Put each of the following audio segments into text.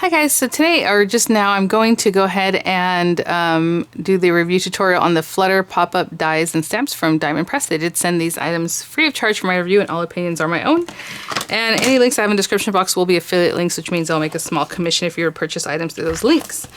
Hi guys, so today, or just now, I'm going to go ahead and do the review tutorial on the Flutter pop-up dies and stamps from Diamond Press. They did send these items free of charge for my review, and all opinions are my own. And any links I have in the description box will be affiliate links, which means I'll make a small commission if you were to purchase items through those links.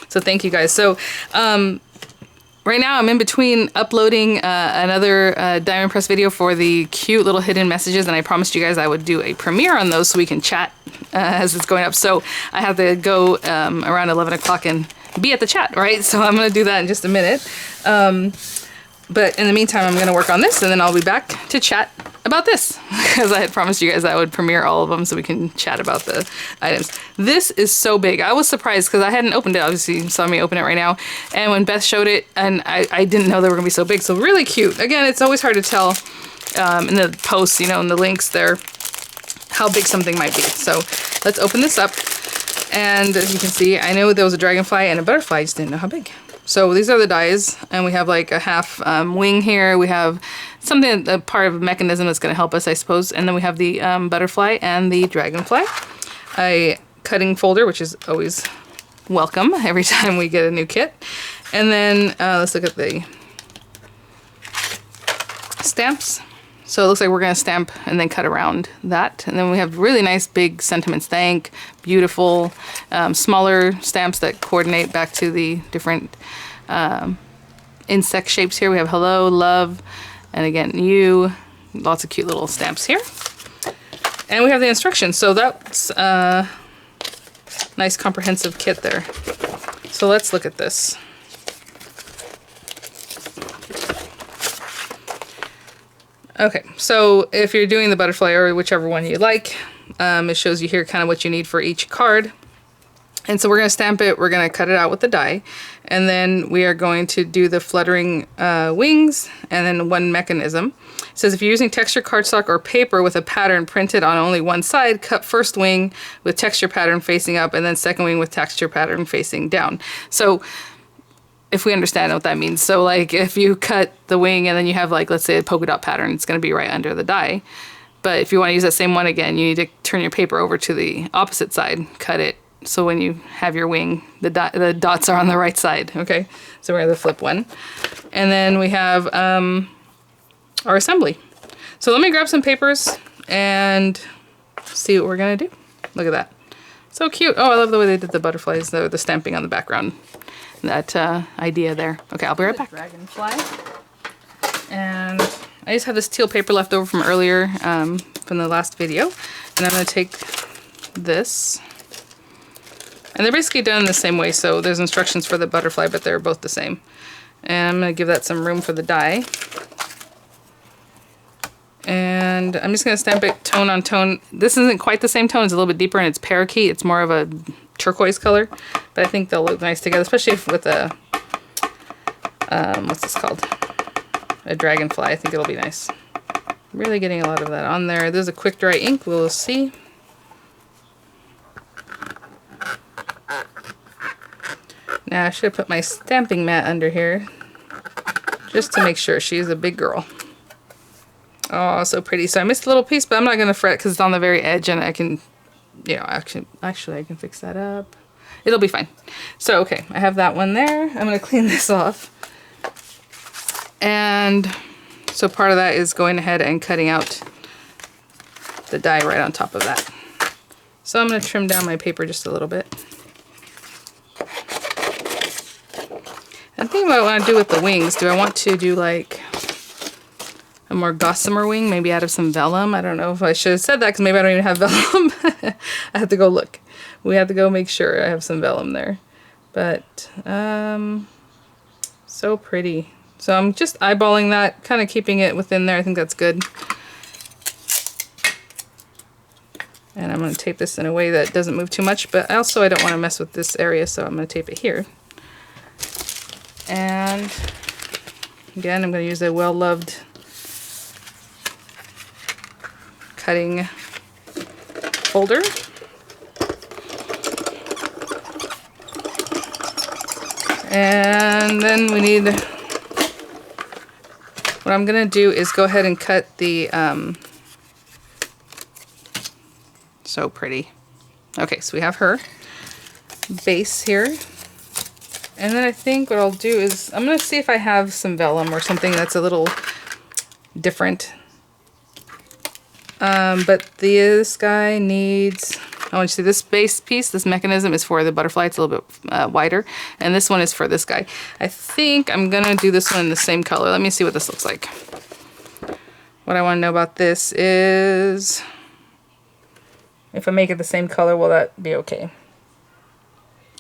So thank you guys. So right now I'm in between uploading another Diamond Press video for the cute little hidden messages, and I promised you guys I would do a premiere on those so we can chat as it's going up. So I have to go around 11 o'clock and be at the chat, right? So I'm going to do that in just a minute. But in the meantime, I'm going to work on this, and then I'll be back to chat about this, because I had promised you guys I would premiere all of them so we can chat about the items. This is so big. I was surprised because I hadn't opened it. Obviously, you saw me open it right now. And when Beth showed it, and I didn't know they were going to be so big. So really cute. Again, it's always hard to tell in the posts, you know, in the links there, how big something might be. So let's open this up. And as you can see, I know there was a dragonfly and a butterfly. I just didn't know how big. So these are the dies, and we have like a half wing here. We have something, a part of a mechanism that's going to help us, I suppose. And then we have the butterfly and the dragonfly. A cutting folder, which is always welcome every time we get a new kit. And then let's look at the stamps. So it looks like we're going to stamp and then cut around that. And then we have really nice big sentiments thank, beautiful, smaller stamps that coordinate back to the different insect shapes here. We have hello, love, and again, you. Lots of cute little stamps here. And we have the instructions. So that's a nice comprehensive kit there. So let's look at this. Okay, so if you're doing the butterfly or whichever one you like, it shows you here kind of what you need for each card. And so we're going to stamp it, we're going to cut it out with the die, and then we are going to do the fluttering wings and then one mechanism. It says if you're using texture cardstock or paper with a pattern printed on only one side, cut first wing with texture pattern facing up and then second wing with texture pattern facing down. So if we understand what that means. So like if you cut the wing and then you have like, let's say a polka dot pattern, it's going to be right under the die. But if you want to use that same one again, you need to turn your paper over to the opposite side, cut it. So when you have your wing, the dots are on the right side. Okay. So we're going to flip one. And then we have our assembly. So let me grab some papers and see what we're going to do. Look at that. So cute. Oh, I love the way they did the butterflies, the stamping on the background. That idea there. Okay, I'll be right back. Dragonfly. And I just have this teal paper left over from earlier, from the last video. And I'm going to take this. And they're basically done in the same way, so there's instructions for the butterfly, but they're both the same. And I'm going to give that some room for the die. And I'm just going to stamp it tone on tone. This isn't quite the same tone. It's a little bit deeper, and it's parakeet. It's more of a turquoise color, but I think they'll look nice together, especially with a what's this called, a dragonfly. I think it'll be nice. Really getting a lot of that on there. There's a quick dry ink, we'll see. Now I should have put my stamping mat under here just to make sure. She's a big girl. Oh, so pretty. So I missed a little piece, but I'm not gonna fret because it's on the very edge, and I can, you know, actually I can fix that up. It'll be fine. So, okay, I have that one there. I'm going to clean this off. And so part of that is going ahead and cutting out the die right on top of that. So I'm going to trim down my paper just a little bit. And thinking about what I want to do with the wings. Do I want to do like a more gossamer wing, maybe out of some vellum? I don't know if I should have said that because maybe I don't even have vellum. I have to go look. We have to go make sure I have some vellum there. But so pretty. So I'm just eyeballing that, kind of keeping it within there. I think that's good. And I'm going to tape this in a way that doesn't move too much, but also I don't want to mess with this area, so I'm going to tape it here. And again, I'm going to use a well-loved cutting folder. And then we need, what I'm going to do is go ahead and cut the, so pretty. Okay, so we have her. base here. And then I think what I'll do is I'm going to see if I have some vellum or something that's a little different. But this guy needs, I want you to see this base piece, this mechanism is for the butterfly. It's a little bit wider. And this one is for this guy. I think I'm going to do this one in the same color. Let me see what this looks like. What I want to know about this is, if I make it the same color, will that be okay?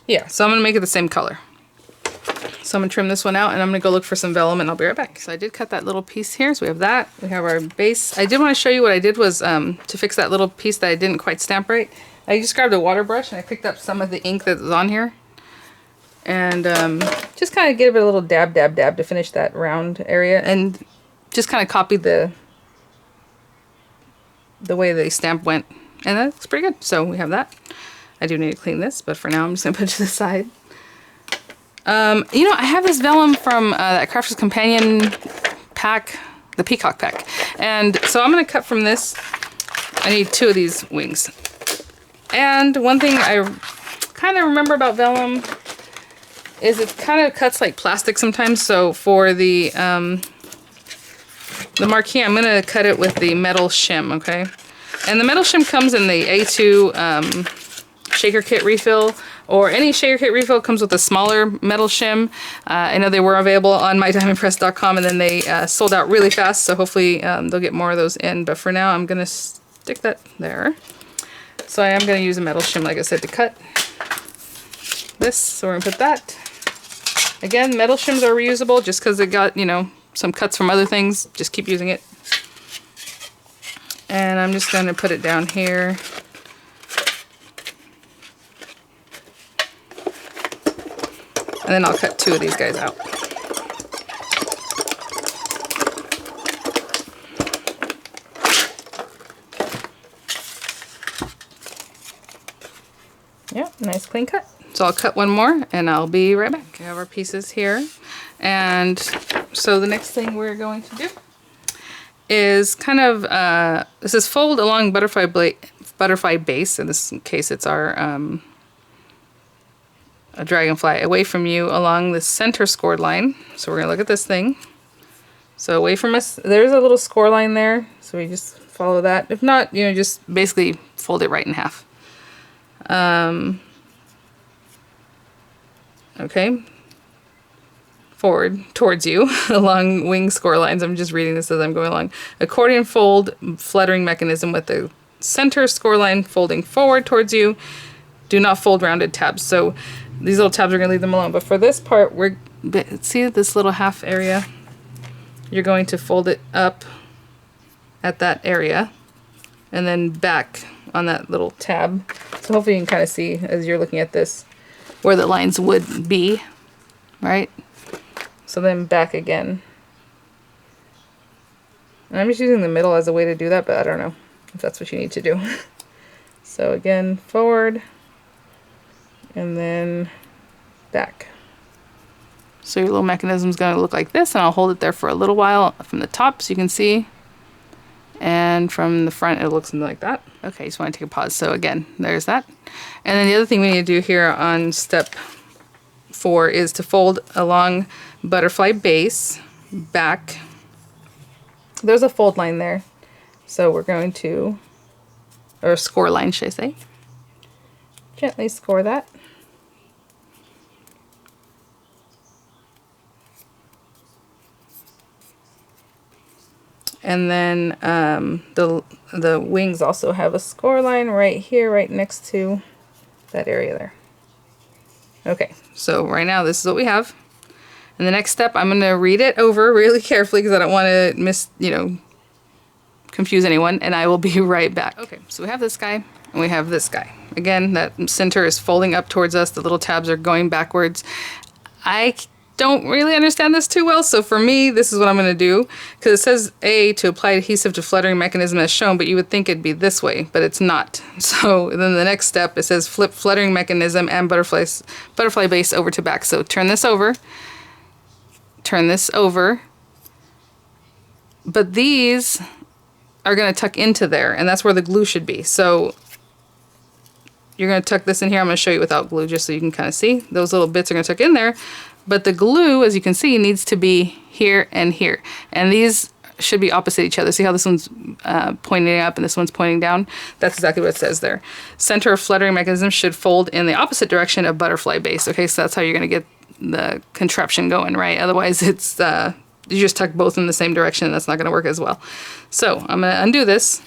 Yeah, so I'm going to make it the same color. So I'm going to trim this one out, and I'm going to go look for some vellum, and I'll be right back. So I did cut that little piece here. So we have that. We have our base. I did want to show you what I did was to fix that little piece that I didn't quite stamp right. I just grabbed a water brush, and I picked up some of the ink that was on here. And just kind of give it a little dab, dab, dab to finish that round area. And just kind of copied the way the stamp went. And that looks pretty good. So we have that. I do need to clean this, but for now I'm just going to put it to the side. You know, I have this vellum from that Crafter's Companion pack, the Peacock pack. And so I'm going to cut from this. I need 2 of these wings. And one thing I kind of remember about vellum is it kind of cuts like plastic sometimes. So for the Marquee, I'm going to cut it with the metal shim, okay? And the metal shim comes in the A2 shaker kit refill, or any shaker kit refill comes with a smaller metal shim. I know they were available on mydiamondpress.com, and then they sold out really fast, so hopefully they'll get more of those in. But for now, I'm going to stick that there. So I am going to use a metal shim, like I said, to cut this. So we're going to put that. Again, metal shims are reusable just because they got, you know, some cuts from other things. Just keep using it. And I'm just going to put it down here. And then I'll cut 2 of these guys out. Yep, nice clean cut. So I'll cut one more and I'll be right back. We have our pieces here. And so the next thing we're going to do is kind of, this is fold along butterfly base. In this case, it's our a dragonfly away from you along the center scored line. So we're gonna look at this thing. So away from us, there's a little score line there. So we just follow that. If not, you know, just basically fold it right in half. Okay. Forward towards you along wing score lines. I'm just reading this as I'm going along. Accordion fold fluttering mechanism with the center score line folding forward towards you. Do not fold rounded tabs. So these little tabs are going to leave them alone. But for this part, see this little half area? You're going to fold it up at that area and then back on that little tab. So hopefully you can kind of see as you're looking at this where the lines would be, right? So then back again. And I'm just using the middle as a way to do that, but I don't know if that's what you need to do. So again, forward and then back. So your little mechanism is going to look like this, and I'll hold it there for a little while from the top so you can see. And from the front, it looks something like that. Okay, just want to take a pause. So again, there's that. And then the other thing we need to do here on step 4 is to fold along butterfly base back. There's a fold line there. So we're going to, or a score line, should I say. Gently score that. And then the wings also have a score line right here, right next to that area there. Okay, so right now this is what we have. And the next step, I'm going to read it over really carefully because I don't want to confuse anyone, and I will be right back. Okay, so we have this guy and we have this guy. Again, that center is folding up towards us. The little tabs are going backwards. I don't really understand this too well, so for me, this is what I'm going to do, because it says A, to apply adhesive to fluttering mechanism as shown, but you would think it'd be this way, but it's not. So then the next step, it says flip fluttering mechanism and butterfly base over to back. So turn this over, but these are going to tuck into there, and that's where the glue should be. So you're going to tuck this in here. I'm going to show you without glue just so you can kind of see. Those little bits are going to tuck in there. But the glue, as you can see, needs to be here and here. And these should be opposite each other. See how this one's pointing up and this one's pointing down? That's exactly what it says there. Center of fluttering mechanism should fold in the opposite direction of butterfly base. Okay, so that's how you're going to get the contraption going, right? Otherwise, it's you just tuck both in the same direction and that's not going to work as well. So I'm going to undo this.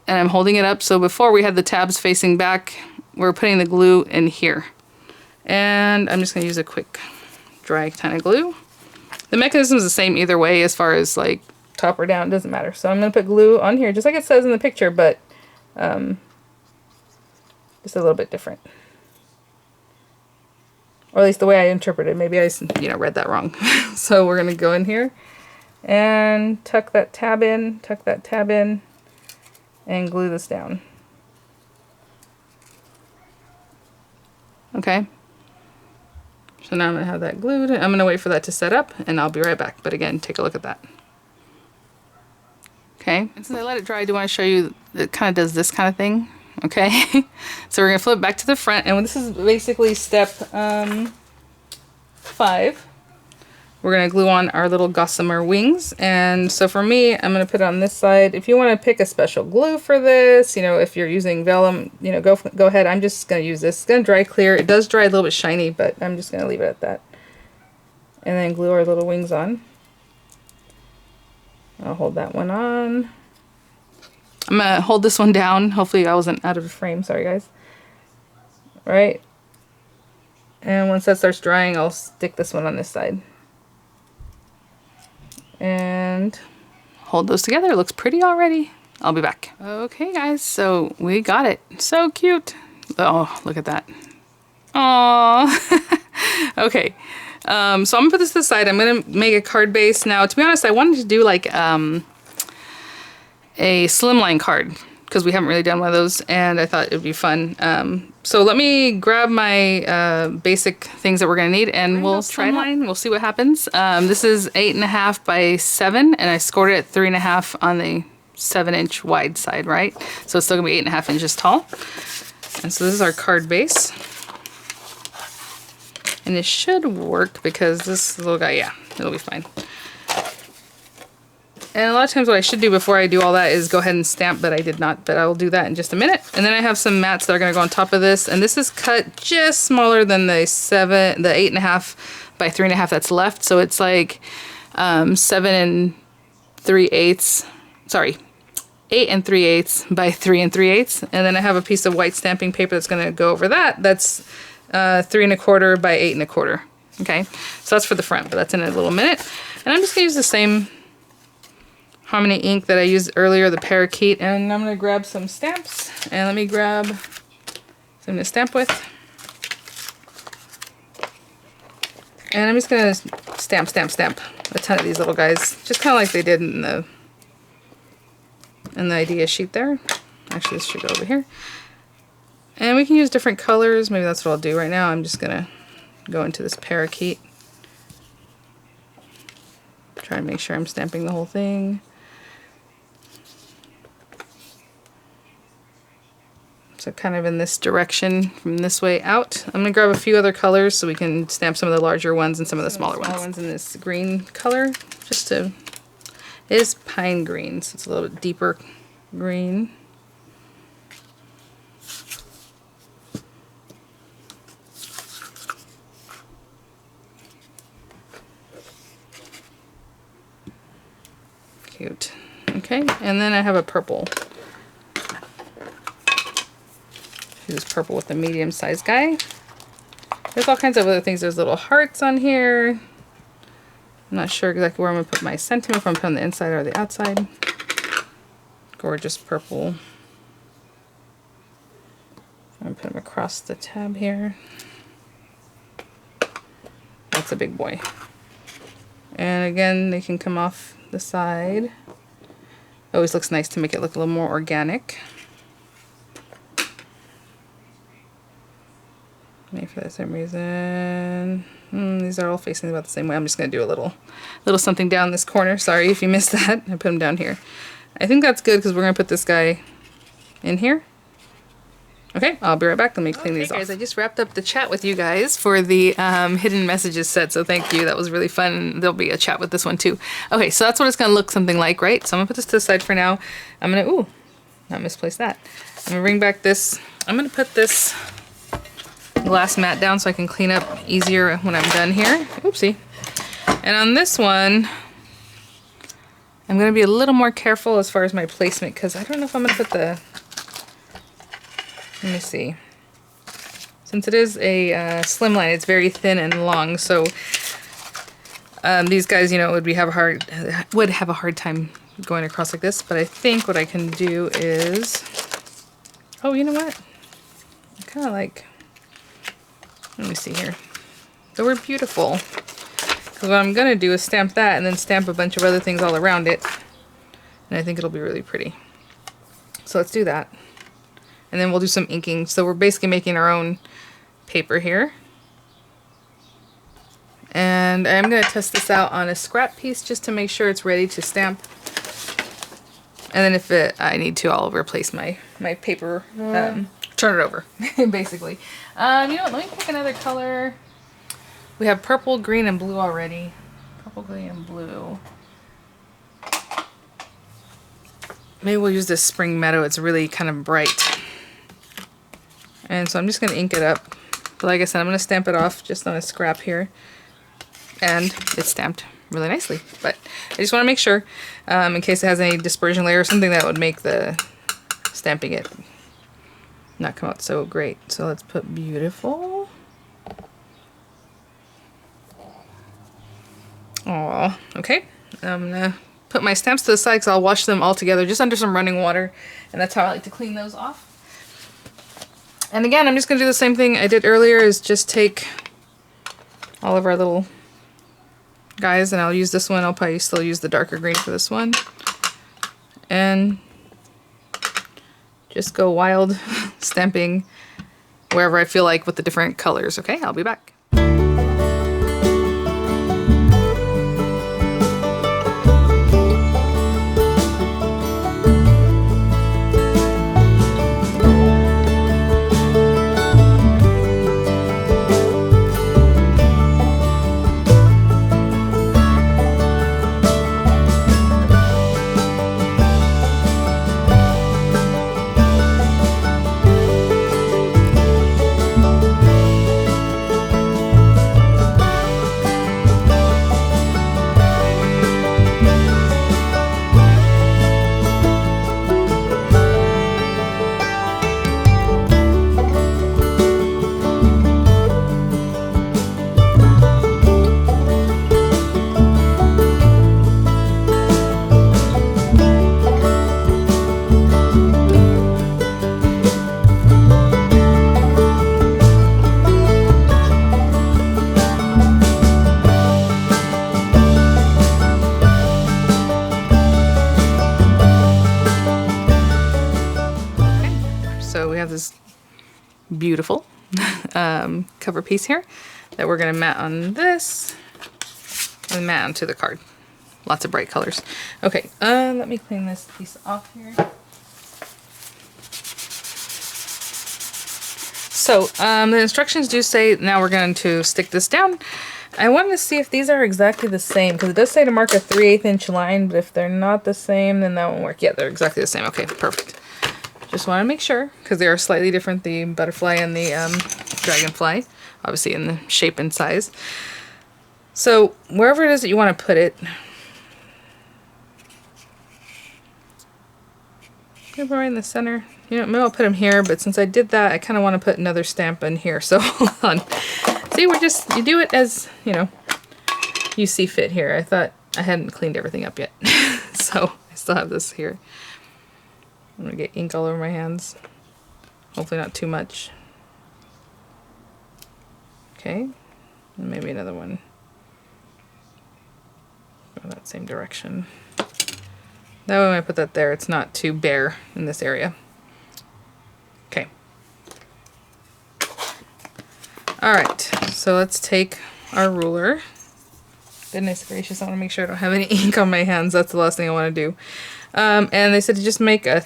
And I'm holding it up. So before we had the tabs facing back, we're putting the glue in here. And I'm just going to use a quick dry kind of glue. The mechanism is the same either way as far as like top or down, it doesn't matter. So I'm going to put glue on here just like it says in the picture, but just a little bit different. Or at least the way I interpreted. Maybe I read that wrong. So we're going to go in here and tuck that tab in, and glue this down. Okay. So now I'm going to have that glued. I'm going to wait for that to set up and I'll be right back. But again, take a look at that. Okay. And since I let it dry, I do want to show you it kind of does this kind of thing. Okay. So we're going to flip back to the front and this is basically step 5. We're going to glue on our little gossamer wings. And so for me, I'm going to put it on this side. If you want to pick a special glue for this, if you're using vellum, go ahead. I'm just going to use this. It's going to dry clear. It does dry a little bit shiny, but I'm just going to leave it at that. And then glue our little wings on. I'll hold that one on. I'm going to hold this one down. Hopefully I wasn't out of frame. Sorry, guys. Right. And once that starts drying, I'll stick this one on this side. And hold those together. It looks pretty already. I'll be back. Okay, guys, so we got it. So cute. Oh, look at that. Aww. Okay. So I'm gonna put this to the side. I'm gonna make a card base. Now, to be honest, I wanted to do like a slimline card because we haven't really done one of those, and I thought it would be fun. So let me grab my basic things that we're gonna need, and we'll try it. We'll see what happens. This is 8.5 by 7, and I scored it at 3.5 on the 7-inch wide side, right? So it's still gonna be 8.5 inches tall. And so this is our card base. And it should work because this little guy, yeah, it'll be fine. And a lot of times what I should do before I do all that is go ahead and stamp, but I did not, but I will do that in just a minute. And then I have some mats that are gonna go on top of this, and this is cut just smaller than the 8.5 by 3.5 that's left. So it's like 8 3/8 by 3 3/8. And then I have a piece of white stamping paper that's gonna go over that. That's 3 1/4 by 8 1/4. Okay, so that's for the front, but that's in a little minute. And I'm just gonna use the same Harmony ink that I used earlier, the parakeet, and I'm gonna grab some stamps, and let me grab something to stamp with. And I'm just gonna stamp a ton of these little guys, just kind of like they did in the idea sheet there. Actually, this should go over here. And we can use different colors. Maybe that's what I'll do right now. I'm just gonna go into this parakeet. Try and make sure I'm stamping the whole thing. So kind of in this direction from this way out. I'm gonna grab a few other colors so we can stamp some of the larger ones and some of the smaller ones in this green color. It is pine green, so it's a little bit deeper green. Cute. Okay, and then I have a purple. Use purple with the medium-sized guy. There's all kinds of other things. There's little hearts on here. I'm not sure exactly where I'm going to put my sentiment, if I'm putting the inside or the outside. Gorgeous purple. I'm going to put them across the tab here. That's a big boy. And again, they can come off the side. Always looks nice to make it look a little more organic. Maybe for the same reason. These are all facing about the same way. I'm just going to do a little something down this corner. Sorry if you missed that. I put them down here. I think that's good because we're going to put this guy in here. Okay, I'll be right back. Let me clean these off. Guys, I just wrapped up the chat with you guys for the hidden messages set, so thank you. That was really fun. There'll be a chat with this one too. Okay, so that's what it's gonna look something like, right? So I'm gonna put this to the side for now. I'm gonna, ooh, not misplace that. I'm gonna bring back this, I'm gonna put this glass mat down so I can clean up easier when I'm done here. Oopsie. And on this one, I'm gonna be a little more careful as far as my placement, because I don't know if I'm gonna put the, let me see. Since it is a slimline, it's very thin and long, so these guys, you know, would have a hard time going across like this. But I think what I can do is, oh, you know what? I kind of like. Let me see here. The word beautiful. Because what I'm gonna do is stamp that and then stamp a bunch of other things all around it, and I think it'll be really pretty. So let's do that. And then we'll do some inking. So we're basically making our own paper here. And I'm going to test this out on a scrap piece just to make sure it's ready to stamp. And then if I need to, I'll replace my paper, turn it over, basically. You know what, let me pick another color. We have purple, green, and blue already. Purple, green, and blue. Maybe we'll use this Spring Meadow. It's really kind of bright. And so I'm just going to ink it up. But like I said, I'm going to stamp it off just on a scrap here. And it's stamped really nicely. But I just want to make sure, in case it has any dispersion layer or something that would make the stamping it not come out so great. So let's put beautiful. Aw, okay. I'm going to put my stamps to the side because I'll wash them all together just under some running water. And that's how I like to clean those off. And again, I'm just going to do the same thing I did earlier, is just take all of our little guys, and I'll use this one. I'll probably still use the darker green for this one. And just go wild stamping wherever I feel like with the different colors. Okay, I'll be back. This beautiful cover piece here that we're going to mat on this and mat onto the card. Lots of bright colors. Okay, let me clean this piece off here. So the instructions do say now we're going to stick this down. I wanted to see if these are exactly the same, because it does say to mark a 3/8 inch line, but if they're not the same, then that won't work. Yeah, they're exactly the same. Okay, perfect. Just want to make sure, because they are slightly different, the butterfly and the dragonfly, obviously in the shape and size. So wherever it is that you want to put it, maybe right in the center. You know, maybe I'll put them here, but since I did that, I kind of want to put another stamp in here. So hold on. See, you do it as, you know, you see fit here. I thought I hadn't cleaned everything up yet. So I still have this here. I'm gonna get ink all over my hands. Hopefully not too much. Okay, and maybe another one. Go that same direction. That way when I put that there, it's not too bare in this area. Okay. Alright, so let's take our ruler. Goodness gracious, I want to make sure I don't have any ink on my hands. That's the last thing I want to do. And they said to just make a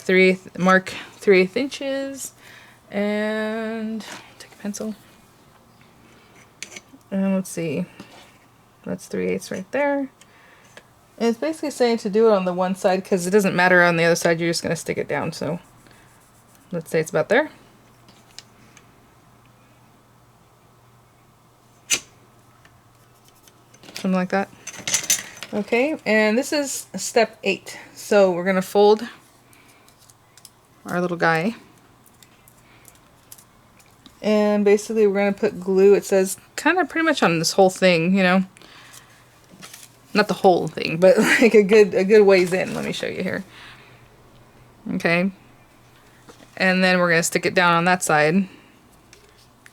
mark 3/8 inches. And take a pencil. And let's see. That's 3/8 right there. And it's basically saying to do it on the one side because it doesn't matter on the other side, you're just going to stick it down. So let's say it's about there. Something like that. Okay, and this is step 8. So we're going to fold our little guy. And basically we're going to put glue, it says, kind of pretty much on this whole thing, you know. Not the whole thing, but like a good ways in. Let me show you here. Okay. And then we're going to stick it down on that side.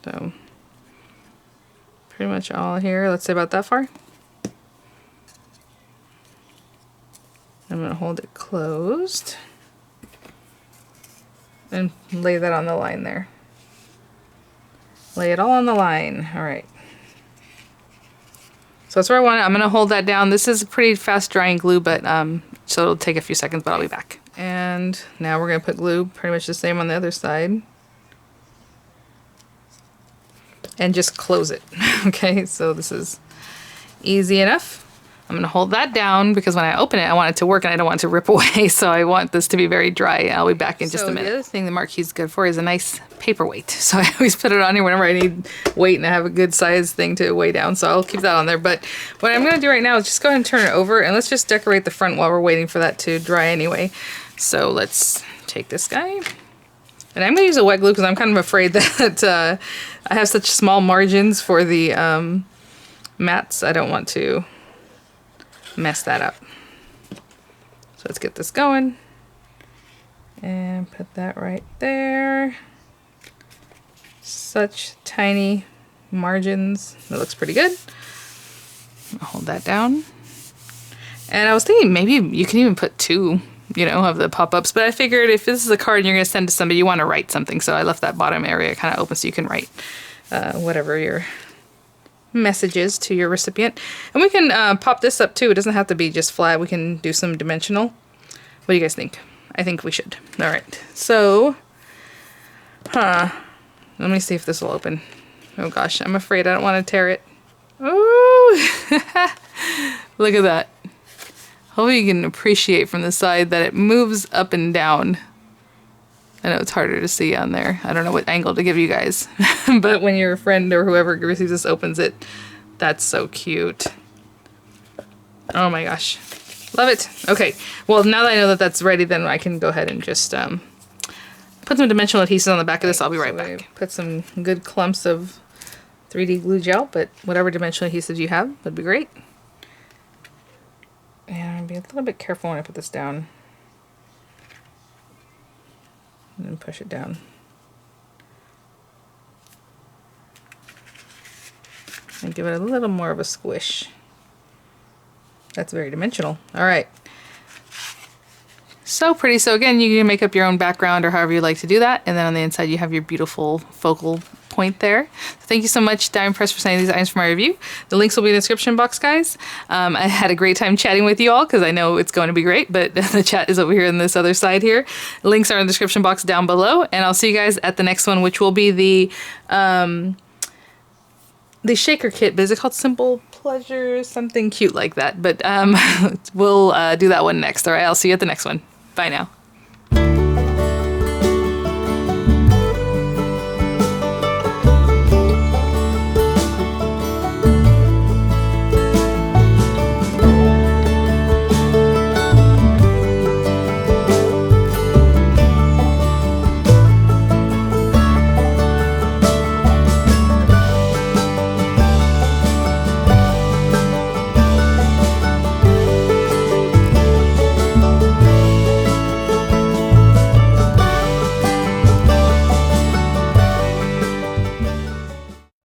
So pretty much all here, let's say about that far. I'm going to hold it closed and lay that on the line there. Lay it all on the line. All right. So that's where I want it. I'm going to hold that down. This is pretty fast drying glue, but so it'll take a few seconds, but I'll be back. And now we're going to put glue pretty much the same on the other side. And just close it. Okay, so this is easy enough. I'm going to hold that down because when I open it, I want it to work and I don't want it to rip away. So I want this to be very dry. I'll be back in just a minute. The other thing the Marquee is good for is a nice paperweight. So I always put it on here whenever I need weight and I have a good size thing to weigh down. So I'll keep that on there. But what I'm going to do right now is just go ahead and turn it over and let's just decorate the front while we're waiting for that to dry anyway. So let's take this guy. And I'm going to use a wet glue because I'm kind of afraid that I have such small margins for the mats. I don't want to mess that up. So let's get this going and put that right there. Such tiny margins. That looks pretty good. I'll hold that down. And I was thinking maybe you can even put 2, you know, of the pop-ups, but I figured if this is a card you're going to send to somebody, you want to write something. So I left that bottom area kind of open so you can write whatever your messages to your recipient. And we can pop this up too. It doesn't have to be just flat. We can do some dimensional. What do you guys think? I think we should. All right. So, let me see if this will open. Oh gosh, I'm afraid I don't want to tear it. Ooh, look at that. Hopefully you can appreciate from the side that it moves up and down. I know it's harder to see on there. I don't know what angle to give you guys. But when your friend or whoever receives this opens it, that's so cute. Oh my gosh. Love it. Okay. Well, now that I know that that's ready, then I can go ahead and just put some dimensional adhesive on the back of this. I'll be right back. Put some good clumps of 3D glue gel, but whatever dimensional adhesives you have would be great. And I'll be a little bit careful when I put this down. And then push it down. And give it a little more of a squish. That's very dimensional. All right. So pretty. So again, you can make up your own background or however you like to do that. And then on the inside, you have your beautiful focal point there. So thank you so much, Diamond Press, for sending these items for my review. The links will be in the description box, guys. I had a great time chatting with you all because I know it's going to be great, but the chat is over here on this other side here. Links are in the description box down below, and I'll see you guys at the next one, which will be the shaker kit, but is it called Simple Pleasure? Something cute like that. But we'll do that one next. All right, I'll see you at the next one. Bye now.